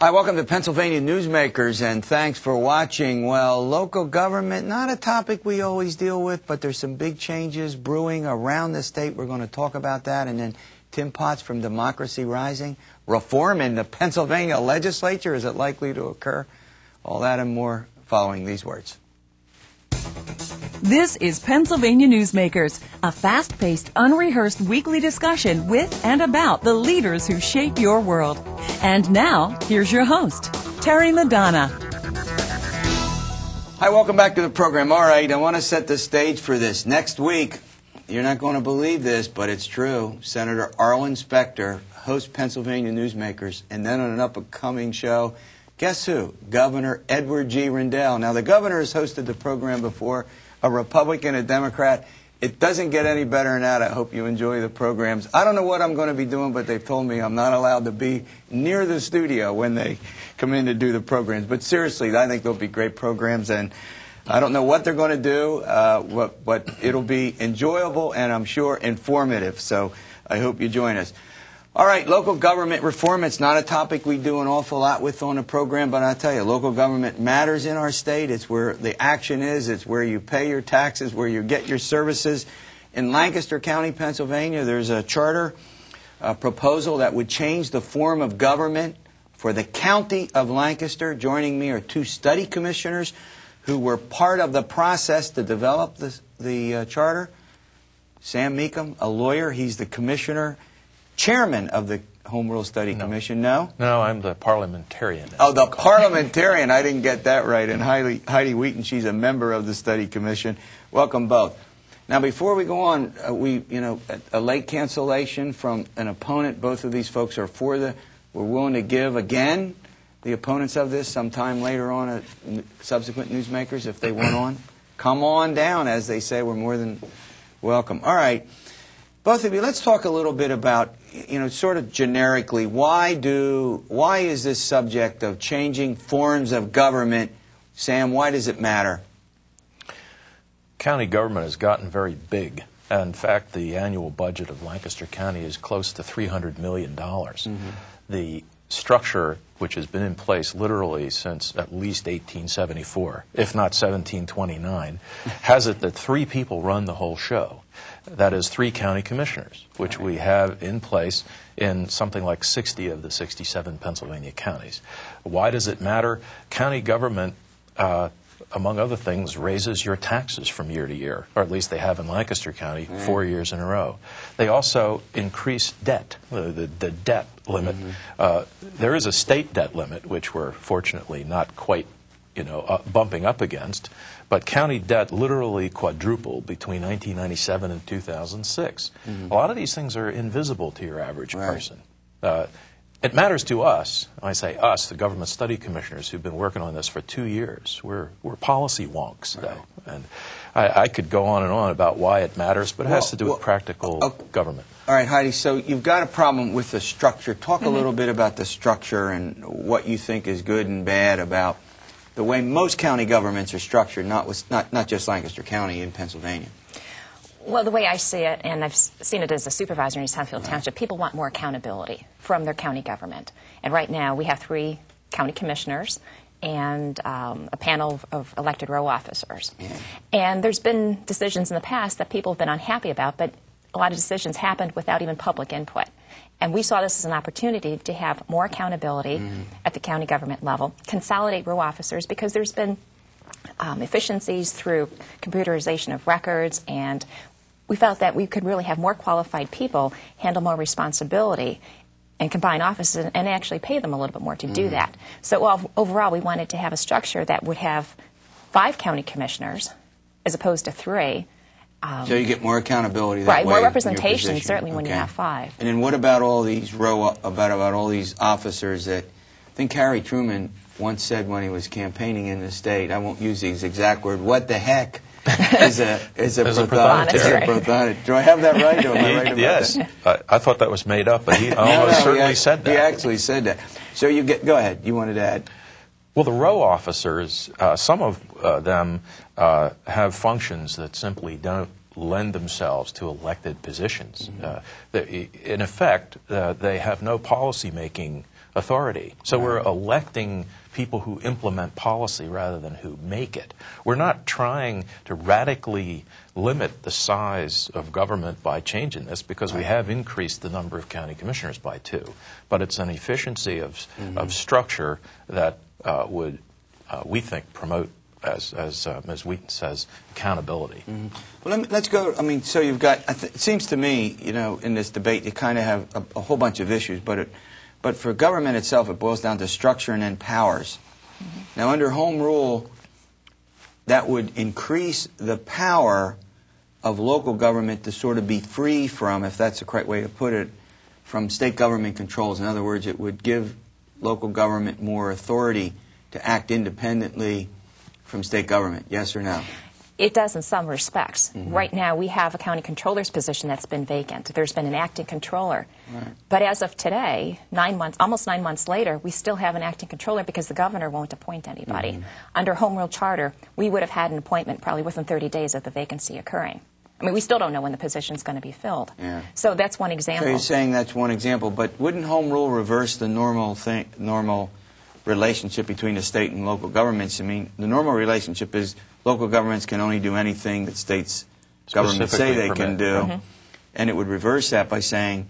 Hi, welcome to Pennsylvania Newsmakers, and thanks for watching. Well, local government, not a topic we always deal with, but there's some big changes brewing around the state. We're going to talk about that. And then Tim Potts from Democracy Rising. Reform in the Pennsylvania legislature, is it likely to occur? All that and more following these words. This is Pennsylvania Newsmakers, a fast-paced, unrehearsed weekly discussion with and about the leaders who shape your world. And now, here's your host, Terry Madonna. Hi, welcome back to the program. All right, I want to set the stage for this. Next week, you're not going to believe this, but it's true. Senator Arlen Specter hosts Pennsylvania Newsmakers, and then on an up-and-coming show, guess who? Governor Edward G. Rendell. Now, the governor has hosted the program before, a Republican, a Democrat. It doesn't get any better than that. I hope you enjoy the programs. I don't know what I'm going to be doing, but they've told me I'm not allowed to be near the studio when they come in to do the programs. But seriously, I think they'll be great programs, and I don't know what they're going to do, but it'll be enjoyable and I'm sure informative. So I hope you join us. All right, local government reform, it's not a topic we do an awful lot with on the program, but I tell you, local government matters in our state. It's where the action is. It's where you pay your taxes, where you get your services. In Lancaster County, Pennsylvania, there's a charter proposal that would change the form of government for the county of Lancaster. Joining me are two study commissioners who were part of the process to develop the charter. Sam Mecum, a lawyer, he's the commissioner. Chairman of the Home Rule Study Commission, no? No, I'm the parliamentarian. Oh, the parliamentarian. I didn't get that right. And Heidi Wheaton, she's a member of the Study Commission. Welcome both. Now, before we go on, a late cancellation from an opponent. Both of these folks are we're willing to give again the opponents of this sometime later on at subsequent Newsmakers if they want on. Come on down, as they say. We're more than welcome. All right. Both of you, let's talk a little bit about, sort of generically, why is this subject of changing forms of government, Sam, why does it matter? County government has gotten very big. In fact, the annual budget of Lancaster County is close to $300 million. Mm-hmm. The structure, which has been in place literally since at least 1874, if not 1729, has it that three people run the whole show. That is 3 county commissioners, which we have in place in something like 60 of the 67 Pennsylvania counties. Why does it matter? County government, among other things, raises your taxes from year to year, or at least they have in Lancaster County 4 years in a row. They also increase debt, the debt limit. Mm-hmm. There is a state debt limit, which we're fortunately not quite bumping up against, but county debt literally quadrupled between 1997 and 2006. Mm-hmm. A lot of these things are invisible to your average person. It matters to us. When I say us, the government study commissioners who've been working on this for 2 years. We're policy wonks, though. And I could go on and on about why it matters, but it has to do with practical government. All right, Heidi, so you've got a problem with the structure. Talk a little bit about the structure and what you think is good and bad about the way most county governments are structured, not just Lancaster County in Pennsylvania. Well, the way I see it, and I've seen it as a supervisor in Southfield Township, people want more accountability from their county government. And right now we have 3 county commissioners and a panel of elected row officers. Yeah. And there's been decisions in the past that people have been unhappy about, but a lot of decisions happened without even public input. And we saw this as an opportunity to have more accountability at the county government level, consolidate row officers, because there's been efficiencies through computerization of records, and we felt that we could really have more qualified people handle more responsibility and combine offices and actually pay them a little bit more to do that. So overall, we wanted to have a structure that would have 5 county commissioners as opposed to 3. So you get more accountability that way. Right, more representation, certainly when you have 5. And then what about all these about all these officers that I think Harry Truman once said when he was campaigning in the state, I won't use these exact word, what the heck is a prothonotary. Do I have that right? Or am I right about yes. that? I thought that was made up, but he almost certainly said that. He actually said that. So go ahead. You wanted to add? Well, the row officers, some of them have functions that simply don't lend themselves to elected positions. In effect, they have no policy-making authority. So we're electing people who implement policy rather than who make it. We're not trying to radically limit the size of government by changing this, because we have increased the number of county commissioners by 2. But it's an efficiency of structure that would, we think, promote, as Ms. Wheaton says, accountability. Well, let's go. I mean, so you've got, it seems to me, you know, in this debate, you kind of have a whole bunch of issues, but for government itself, it boils down to structure and then powers. Now, under home rule, that would increase the power of local government to sort of be free from, if that's the correct way to put it, from state government controls. In other words, it would give local government more authority to act independently from state government. Yes or no? It does in some respects. Right now, we have a county controller's position that's been vacant. There's been an acting controller. But as of today, almost 9 months later, we still have an acting controller because the governor won't appoint anybody. Under Home Rule Charter, we would have had an appointment probably within 30 days of the vacancy occurring. I mean, we still don't know when the position's going to be filled. So that's one example. So you're saying that's one example, but wouldn't Home Rule reverse the normal relationship between the state and local governments? I mean, the normal relationship is local governments can only do anything that states governments say they can do. And it would reverse that by saying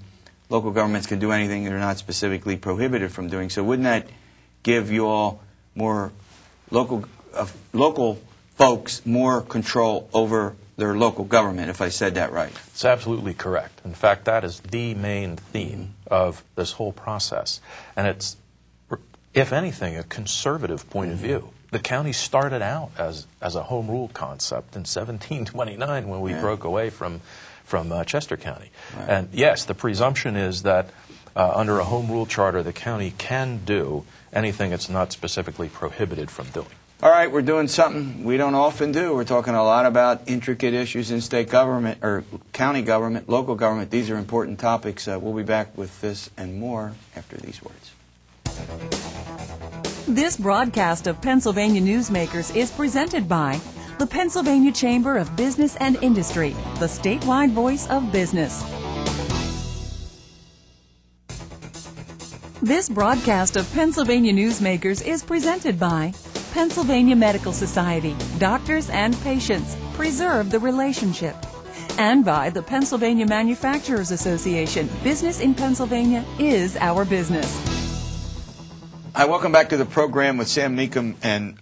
local governments can do anything they're not specifically prohibited from doing. So wouldn't that give you all more local folks more control over their local government, if I said that right? It's absolutely correct. In fact, that is the main theme of this whole process. And it's, if anything, a conservative point of view. The county started out as a home rule concept in 1729 when we broke away from Chester County. And yes, the presumption is that under a home rule charter, the county can do anything it's not specifically prohibited from doing. All right, we're doing something we don't often do. We're talking a lot about intricate issues in state government, or county government, local government. These are important topics. We'll be back with this and more after these words. This broadcast of Pennsylvania Newsmakers is presented by the Pennsylvania Chamber of Business and Industry, the statewide voice of business. This broadcast of Pennsylvania Newsmakers is presented by Pennsylvania Medical Society. Doctors and patients, preserve the relationship. And by the Pennsylvania Manufacturers Association. Business in Pennsylvania is our business. Hi, welcome back to the program with Sam Mecum and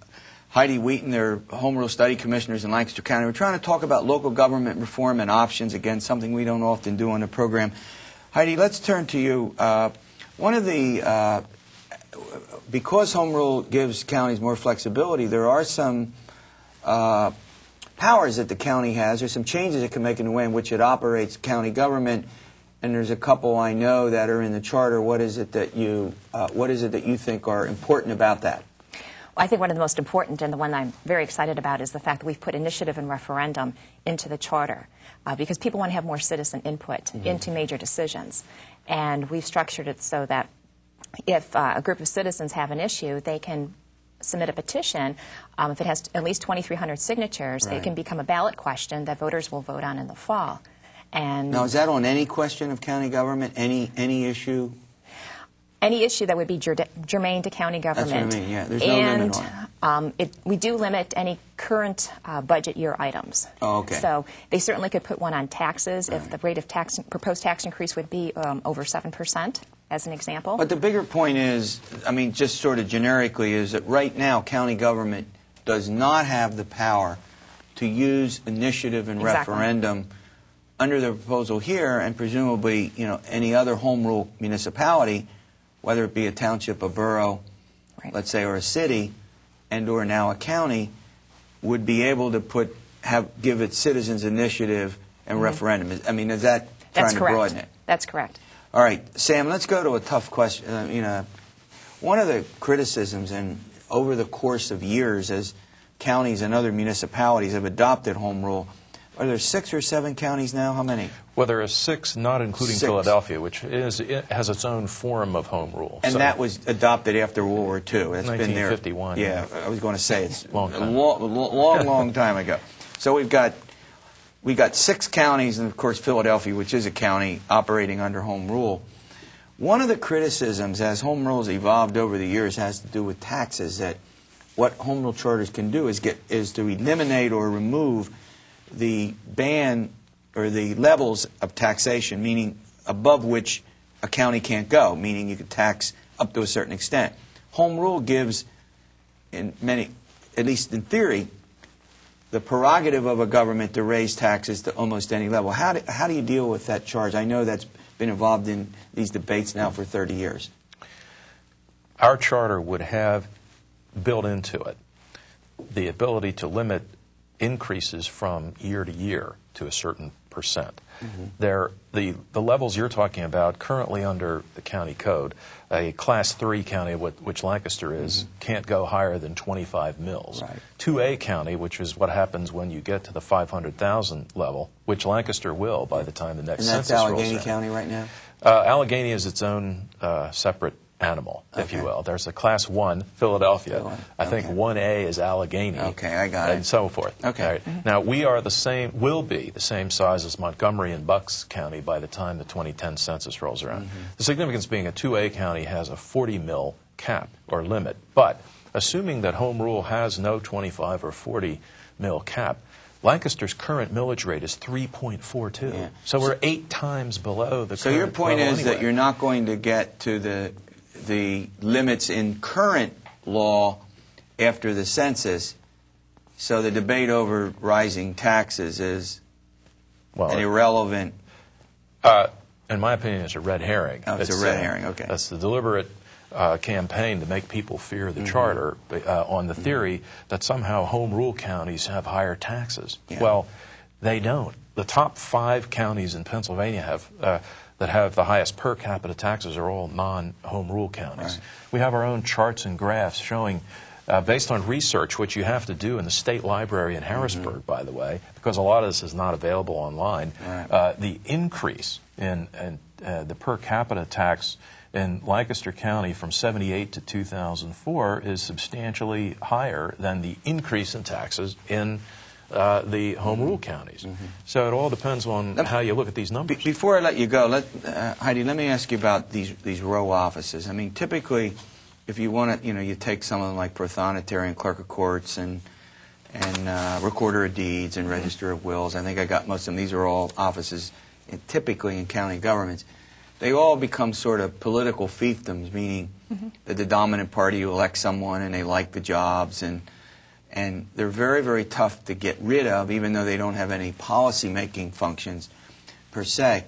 Heidi Wheaton. They're Home Rule Study Commissioners in Lancaster County. We're trying to talk about local government reform and options. Again, something we don't often do on the program. Heidi, let's turn to you. One of the, because Home Rule gives counties more flexibility, there are some powers that the county has. There's some changes it can make in the way in which it operates county government. And there's a couple I know that are in the charter. What is it that you think are important about that? Well, I think one of the most important, and the one I'm very excited about, is the fact that we've put initiative and referendum into the charter, because people want to have more citizen input into major decisions. And we've structured it so that if a group of citizens have an issue, they can submit a petition. If it has at least 2,300 signatures, it can become a ballot question that voters will vote on in the fall. And now, is that on any question of county government, any issue? Any issue that would be germane to county government. That's what I mean, yeah. There's no limit on it. We do limit any current budget year items. Oh, okay. So they certainly could put one on taxes if the rate of proposed tax increase would be over 7%, as an example. But the bigger point is, I mean, just sort of generically, is that right now county government does not have the power to use initiative and referendum under the proposal here, and presumably, you know, any other home rule municipality, whether it be a township, a borough, let's say, or a city, and or now a county, would be able to give its citizens initiative and referendum. I mean, is that trying to broaden it? That's correct. All right, Sam, let's go to a tough question. One of the criticisms, and over the course of years, as counties and other municipalities have adopted home rule, are there 6 or 7 counties now? How many? Well, there are 6, not including 6. Philadelphia, which has its own form of home rule. And that was adopted after World War II. It's 1951. Been there. Yeah, I was going to say it's long time ago. So we've got 6 counties, and of course Philadelphia, which is a county operating under home rule. One of the criticisms as home rules evolved over the years has to do with taxes, that what home rule charters can do is to eliminate or remove the ban or the levels of taxation, meaning above which a county can't go, meaning you could tax up to a certain extent. Home rule gives, in many, at least in theory, the prerogative of a government to raise taxes to almost any level. How do you deal with that charge? I know that's been involved in these debates now for 30 years. Our charter would have built into it the ability to limit increases from year to year to a certain percent. The levels you're talking about currently under the county code, a Class 3 county, which Lancaster is, can't go higher than 25 mils. Right. 2A county, which is what happens when you get to the 500,000 level, which Lancaster will by the time the next census rolls around. And that's Allegheny County right now? Allegheny is its own separate animal, if you will. There's a Class 1, Philadelphia. I think 1A is Allegheny. Okay, I got it. And so forth. Okay. All right. Now, we are will be the same size as Montgomery and Bucks County by the time the 2010 census rolls around. The significance being a 2A county has a 40 mil cap or limit. But assuming that home rule has no 25 or 40 mil cap, Lancaster's current millage rate is 3.42. Yeah. So we're 8 times below the current So your point level is anyway. that you're not going to get to the limits in current law after the census, so the debate over rising taxes is an irrelevant... in my opinion, it's a red herring. Oh, it's a red herring, okay. That's the deliberate campaign to make people fear the charter on the theory that somehow home rule counties have higher taxes. Yeah. Well, they don't. The top 5 counties in Pennsylvania that have the highest per capita taxes are all non-home rule counties. Right. We have our own charts and graphs showing, based on research, which you have to do in the state library in Harrisburg, by the way, because a lot of this is not available online, the increase in the per capita tax in Lancaster County from 1978 to 2004 is substantially higher than the increase in taxes in the home rule counties. So it all depends on how you look at these numbers. Before I let you go, Heidi, let me ask you about these row offices. I mean, typically, if you want to, you take someone like prothonotary and clerk of courts and recorder of deeds and register of wills. I think I got most of them. These are all offices typically in county governments. They all become sort of political fiefdoms, meaning that the dominant party elects someone and they like the jobs, and they're very, very tough to get rid of, even though they don't have any policy-making functions per se.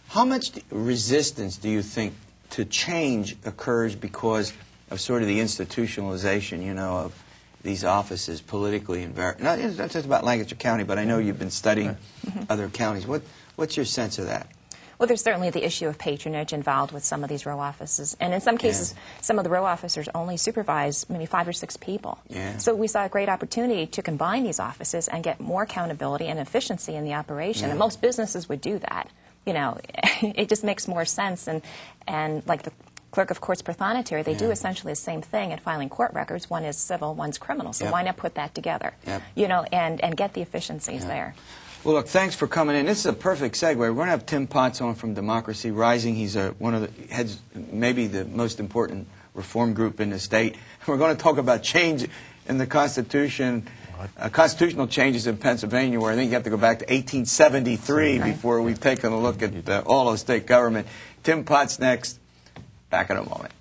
How much resistance do you think to change occurs because of sort of the institutionalization, of these offices politically? Not just about Lancaster County, but I know you've been studying other counties. What's your sense of that? Well, there's certainly the issue of patronage involved with some of these row offices. And in some cases, some of the row officers only supervise maybe 5 or 6 people. Yeah. So we saw a great opportunity to combine these offices and get more accountability and efficiency in the operation. And most businesses would do that. It just makes more sense. And like the clerk of courts prothonotary, they do essentially the same thing at filing court records. One is civil, one's criminal. So why not put that together? And get the efficiencies there. Well, look, thanks for coming in. This is a perfect segue. We're going to have Tim Potts on from Democracy Rising. He's one of the heads, maybe the most important reform group in the state. We're going to talk about change in the Constitution, constitutional changes in Pennsylvania, where I think you have to go back to 1873 before we've taken a look at all of state government. Tim Potts next. Back in a moment.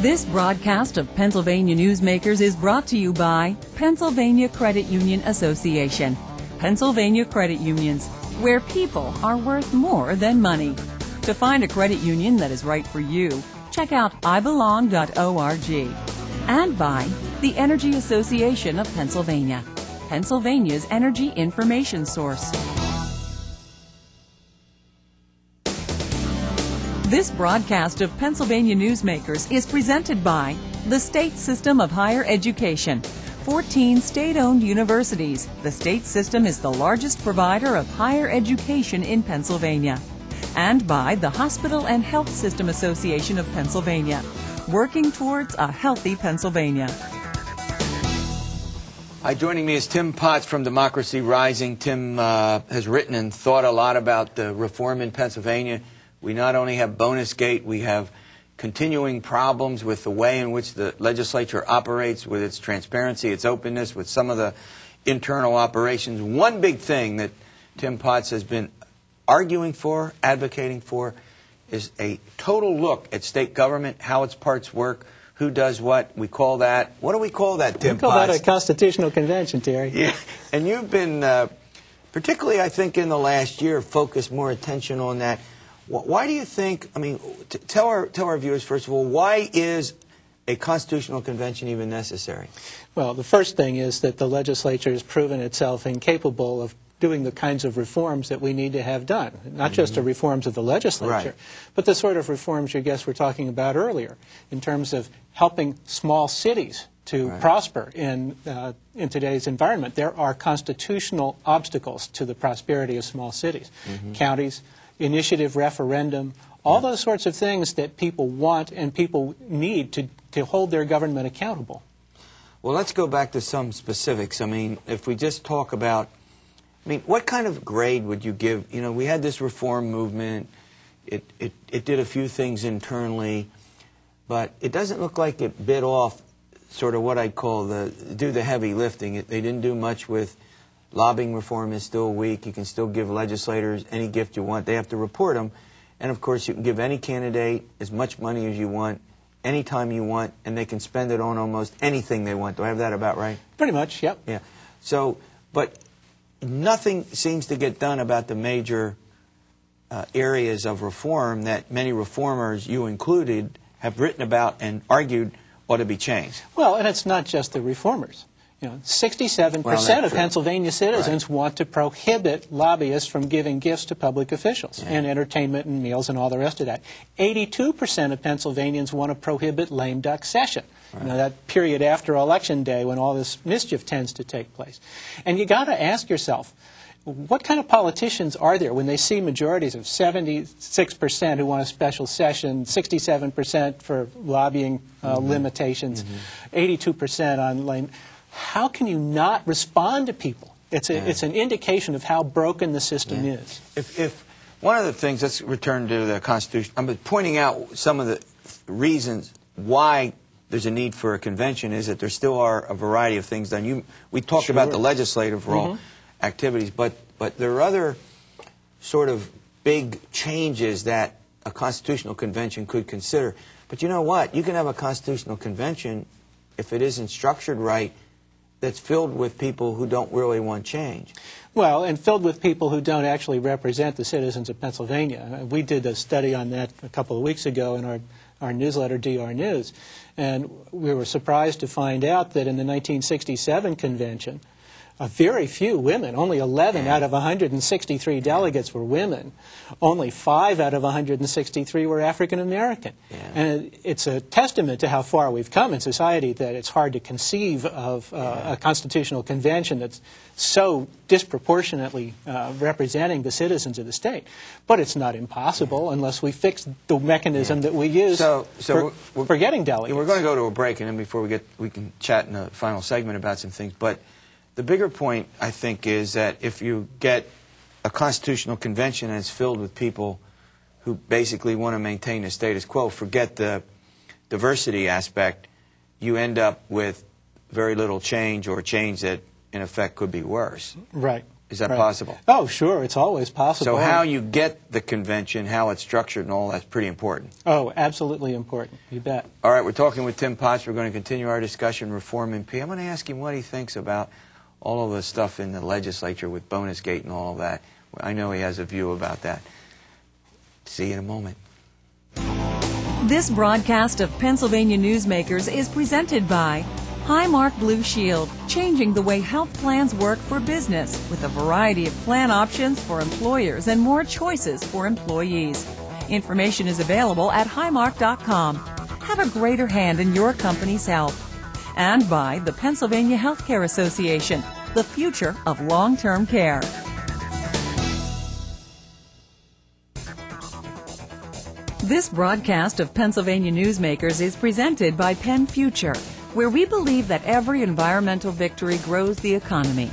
This broadcast of Pennsylvania Newsmakers is brought to you by Pennsylvania Credit Union Association. Pennsylvania Credit Unions, where people are worth more than money. To find a credit union that is right for you, check out ibelong.org. And by the Energy Association of Pennsylvania, Pennsylvania's energy information source. This broadcast of Pennsylvania Newsmakers is presented by the State System of Higher Education. 14 state-owned universities. The state system is the largest provider of higher education in Pennsylvania. And by the Hospital and Health System Association of Pennsylvania, working towards a healthy Pennsylvania. Hi, joining me is Tim Potts from Democracy Rising. Tim has written and thought a lot about the reform in Pennsylvania. We not only have bonus gate, we have continuing problems with the way in which the legislature operates, with its transparency, its openness, with some of the internal operations. One big thing that Tim Potts has been arguing for, advocating for, is a total look at state government, how its parts work, who does what. We call that, what do we call that, Tim Potts? We call that a constitutional convention, Terry. Yeah, and you've been, particularly I think in the last year, focused more attention on that. Why do you think, I mean, tell our viewers, first of all, why is a constitutional convention even necessary? Well, the first thing is that the legislature has proven itself incapable of doing the kinds of reforms that we need to have done. Not just the reforms of the legislature, but the sort of reforms your guests were talking about earlier, in terms of helping small cities to prosper in today's environment. There are constitutional obstacles to the prosperity of small cities. Counties, initiative referendum, all those sorts of things that people want and people need to hold their government accountable. Well, let's go back to some specifics. I mean, if we just talk about, I mean, what kind of grade would you give? You know, we had this reform movement. It did a few things internally, but it doesn't look like it bit off sort of what I'd call do the heavy lifting. They didn't do much with lobbying reform. Is still weak. You can still give legislators any gift you want. They have to report them. And, of course, you can give any candidate as much money as you want, anytime you want, and they can spend it on almost anything they want. Do I have that about right? Pretty much, yep. Yeah. So, but nothing seems to get done about the major areas of reform that many reformers, you included, have written about and argued ought to be changed. Well, and it's not just the reformers. You know, 67% of Pennsylvania citizens want to prohibit lobbyists from giving gifts to public officials and entertainment and meals and all the rest of that. 82% of Pennsylvanians want to prohibit lame duck session. You know, that period after Election Day when all this mischief tends to take place. And you got to ask yourself, what kind of politicians are there when they see majorities of 76% who want a special session, 67% for lobbying limitations, 82% on lame? How can you not respond to people? It's an indication of how broken the system is. If one of the things, let's return to the Constitution. I'm pointing out some of the reasons why there's a need for a convention is that there still are a variety of things done. We talked about the legislative role activities, but there are other sort of big changes that a constitutional convention could consider. But you know what? You can have a constitutional convention, if it isn't structured right, that's filled with people who don't really want change. Well, and filled with people who don't actually represent the citizens of Pennsylvania. We did a study on that a couple of weeks ago in our newsletter, DR News, and we were surprised to find out that in the 1967 convention, very few women, only 11 out of 163 delegates were women. Only 5 out of 163 were African American. And it's a testament to how far we've come in society that it's hard to conceive of a constitutional convention that's so disproportionately representing the citizens of the state. But it's not impossible unless we fix the mechanism that we use for getting delegates. We're going to go to a break, and then before we can chat in the final segment about some things. But the bigger point, I think, is that if you get a constitutional convention and it's filled with people who basically want to maintain the status quo, forget the diversity aspect, you end up with very little change or change that, in effect, could be worse. Right. Is that possible? Oh, sure. It's always possible. So how you get the convention, how it's structured and all that's pretty important. Oh, absolutely important. You bet. All right, we're talking with Tim Potts. We're going to continue our discussion, Reform MP. I'm going to ask him what he thinks about all of the stuff in the legislature with bonus gate and all of that. I know he has a view about that. See you in a moment. This broadcast of Pennsylvania Newsmakers is presented by Highmark Blue Shield, changing the way health plans work for business with a variety of plan options for employers and more choices for employees. Information is available at highmark.com. Have a greater hand in your company's health. And by the Pennsylvania Healthcare Association, the future of long-term care. This broadcast of Pennsylvania Newsmakers is presented by Penn Future, where we believe that every environmental victory grows the economy,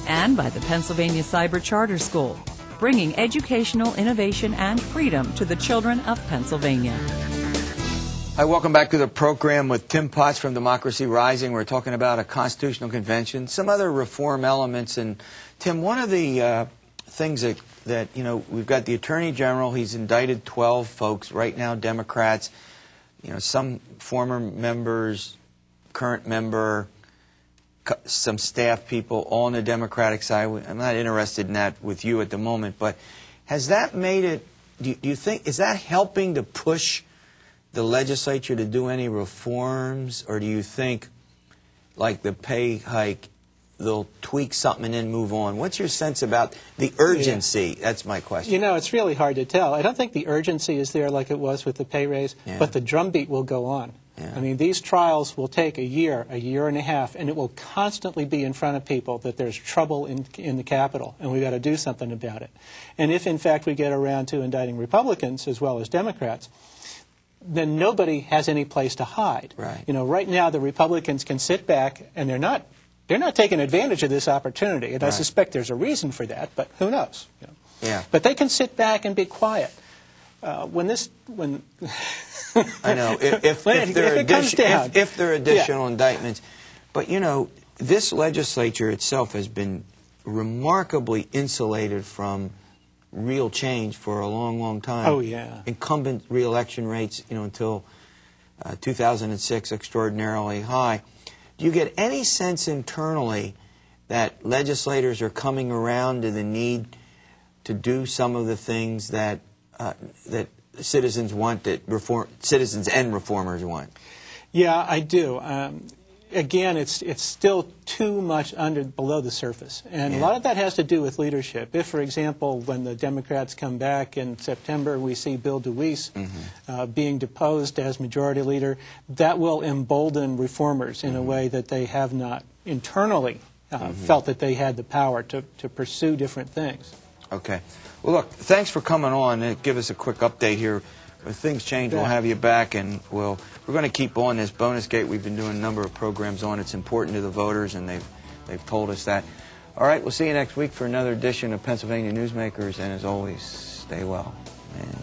and by the Pennsylvania Cyber Charter School, bringing educational innovation and freedom to the children of Pennsylvania. Hi, welcome back to the program with Tim Potts from Democracy Rising. We're talking about a constitutional convention, some other reform elements. And Tim, one of the things that, you know, we've got the Attorney General. He's indicted 12 folks right now, Democrats, you know, some former members, current member, some staff people, all on the Democratic side. I'm not interested in that with you at the moment, but has that made it, do you think, is that helping to push the legislature to do any reforms, or do you think, like the pay hike, they'll tweak something and then move on? What's your sense about the urgency? Yeah. That's my question. You know, it's really hard to tell. I don't think the urgency is there like it was with the pay raise, but the drumbeat will go on. Yeah. I mean, these trials will take a year and a half, and it will constantly be in front of people that there's trouble in the Capitol, and we've got to do something about it. And if, in fact, we get around to indicting Republicans as well as Democrats, then nobody has any place to hide. Right. You know, right now the Republicans can sit back, and they're not taking advantage of this opportunity. And I suspect there's a reason for that, but who knows? You know. Yeah. But they can sit back and be quiet. I know if there are additional indictments, but you know, this legislature itself has been remarkably insulated from real change for a long, long time. Oh, yeah. Incumbent re-election rates, you know, until 2006, extraordinarily high. Do you get any sense internally that legislators are coming around to the need to do some of the things that that citizens want, that citizens and reformers want? Yeah, I do. Again, it's still too much below the surface. And a lot of that has to do with leadership. If, for example, when the Democrats come back in September, we see Bill DeWeese being deposed as majority leader, that will embolden reformers in a way that they have not internally felt that they had the power to pursue different things. Okay. Well, look, thanks for coming on. Give us a quick update here. If things change, we'll have you back, and we're going to keep on this bonus gate. We've been doing a number of programs on. It's important to the voters, and they've told us that. All right, we'll see you next week for another edition of Pennsylvania Newsmakers, and as always, stay well. And